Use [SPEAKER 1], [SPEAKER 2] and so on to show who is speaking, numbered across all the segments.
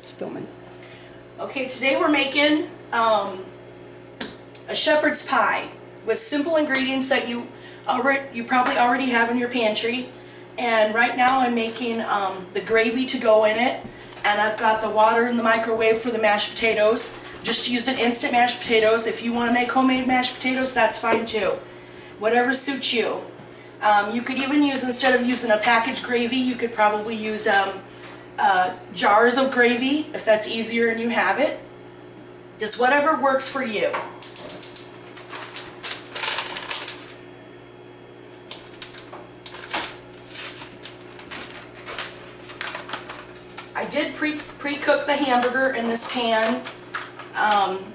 [SPEAKER 1] It's filming.
[SPEAKER 2] Okay, today we're making a shepherd's pie with simple ingredients that you probably already have in your pantry. And right now I'm making the gravy to go in it, and I've got the water in the microwave for the mashed potatoes. Just using instant mashed potatoes. If you want to make homemade mashed potatoes, that's fine too. Whatever suits you. You could even use, instead of using a packaged gravy, you could probably use jars of gravy if that's easier and you have it. Just whatever works for you. I did pre-cook the hamburger in this pan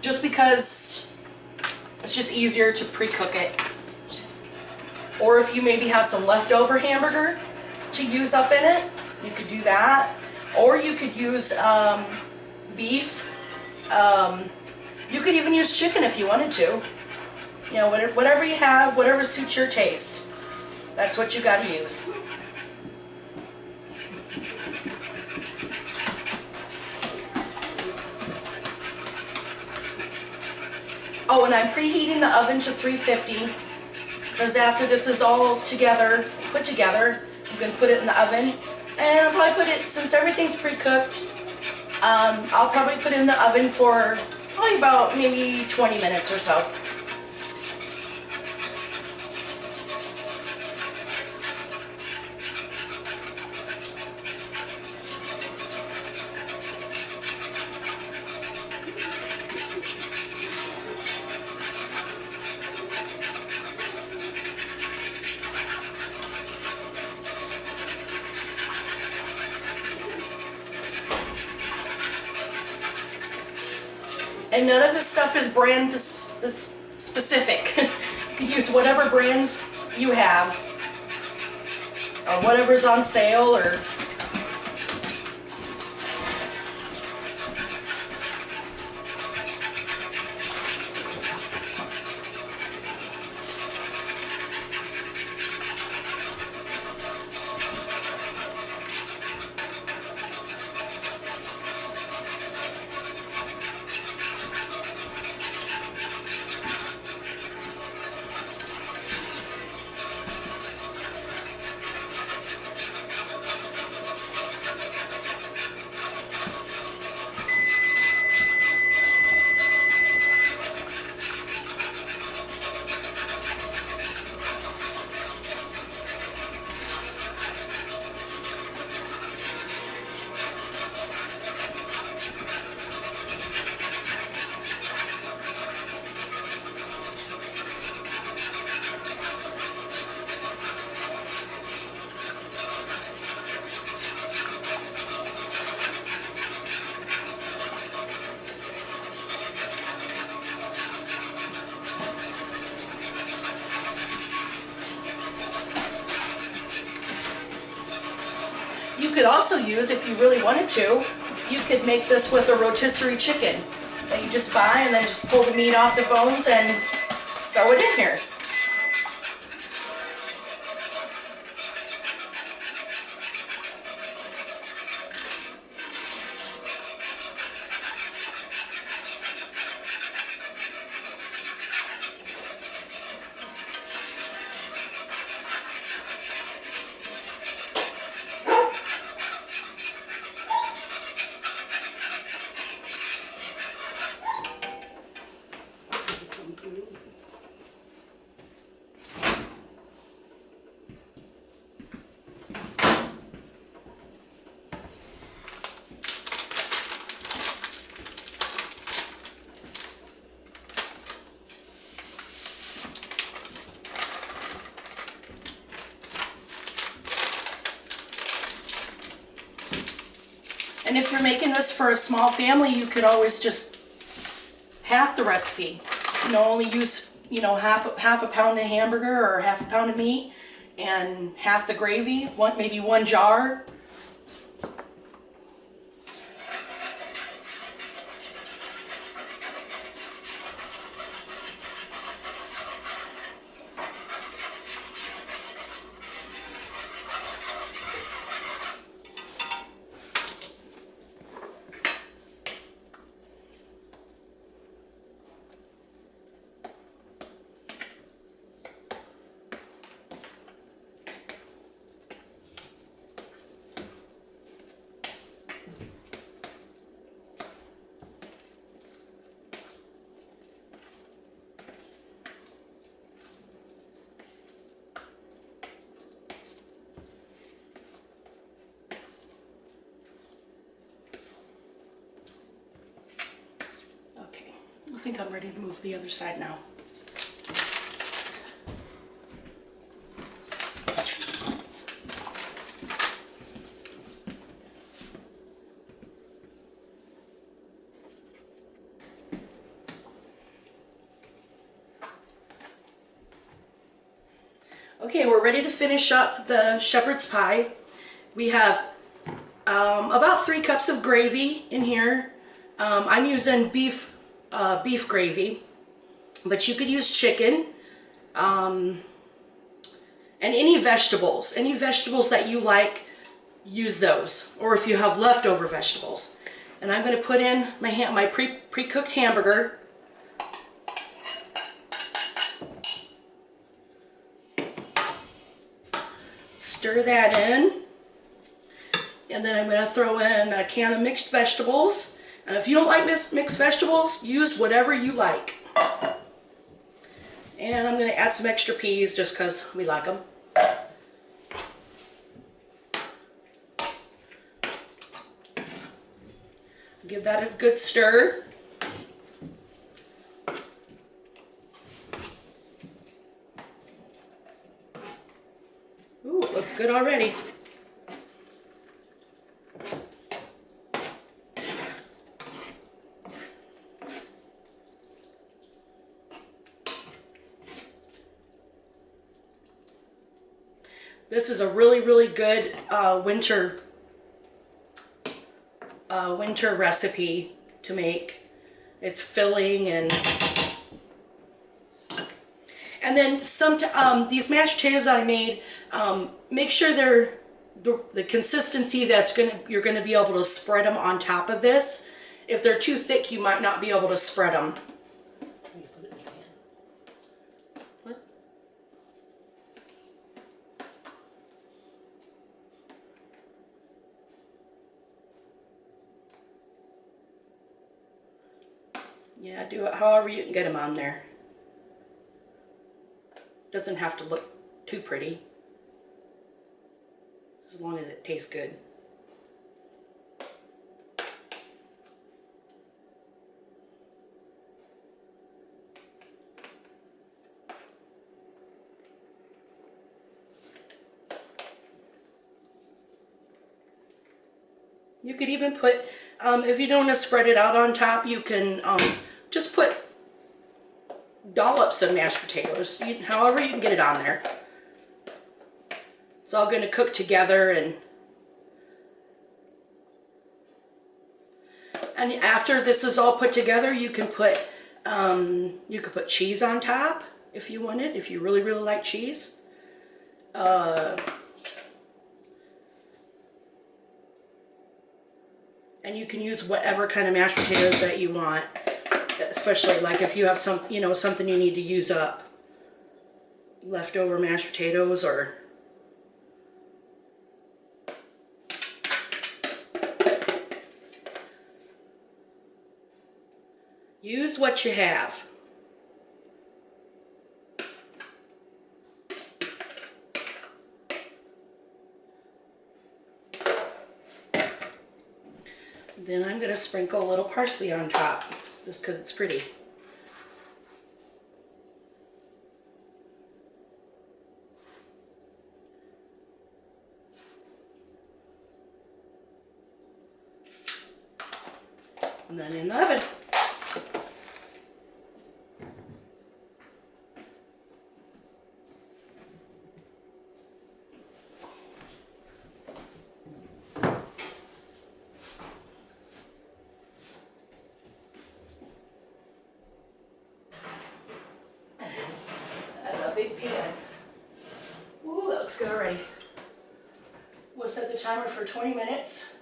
[SPEAKER 2] just because it's just easier to pre-cook it. Or if you maybe have some leftover hamburger to use up in it, you could do that. Or you could use beef. You could even use chicken if you wanted to. You know, whatever you have, whatever suits your taste. That's what you got to use. Oh, and I'm preheating the oven to 350 because after this is all together, put together, you can put it in the oven. And I'll probably put it, since everything's pre-cooked, I'll probably put it in the oven for probably about maybe 20 minutes or so. And none of this stuff is brand specific. You can use whatever brands you have, or whatever's on sale, or you could also use, if you really wanted to, you could make this with a rotisserie chicken that you just buy and then just pull the meat off the bones and throw it in here. And if you're making this for a small family, you could always just half the recipe. You know, only use, you know, half a pound of hamburger or half a pound of meat and half the gravy, maybe one jar. think I'm ready to move the other side now. Okay, we're ready to finish up the shepherd's pie. We have about 3 cups of gravy in here. I'm using beef gravy, but you could use chicken, and any vegetables that you like, use those, or if you have leftover vegetables. And I'm going to put in my pre-cooked hamburger. Stir that in, and then I'm going to throw in a can of mixed vegetables. And if you don't like mixed vegetables, use whatever you like. And I'm going to add some extra peas just because we like them. Give that a good stir. Ooh, it looks good already. This is a really, really good winter recipe to make. It's filling, and then these mashed potatoes that I made, make sure they're the consistency you're gonna be able to spread them on top of this. If they're too thick, you might not be able to spread them. What? Yeah, do it however you can get them on there. Doesn't have to look too pretty, as long as it tastes good. You could even put, if you don't want to spread it out on top, you can just put dollops of mashed potatoes, however you can get it on there. It's all going to cook together, and after this is all put together, you can put cheese on top if you wanted, if you really, really like cheese. And you can use whatever kind of mashed potatoes that you want, especially like if you have something you need to use up, leftover mashed potatoes, or use what you have. Then I'm going to sprinkle a little parsley on top, just because it's pretty. And then in the oven. Big pan. Ooh, that looks good already. We'll set the timer for 20 minutes.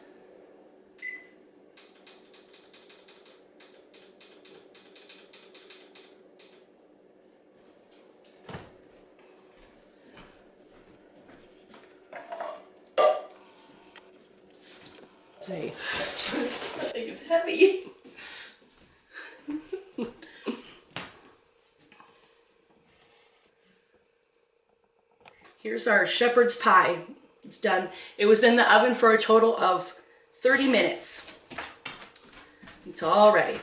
[SPEAKER 2] Say, that thing is heavy. Here's our shepherd's pie. It's done. It was in the oven for a total of 30 minutes. It's all ready.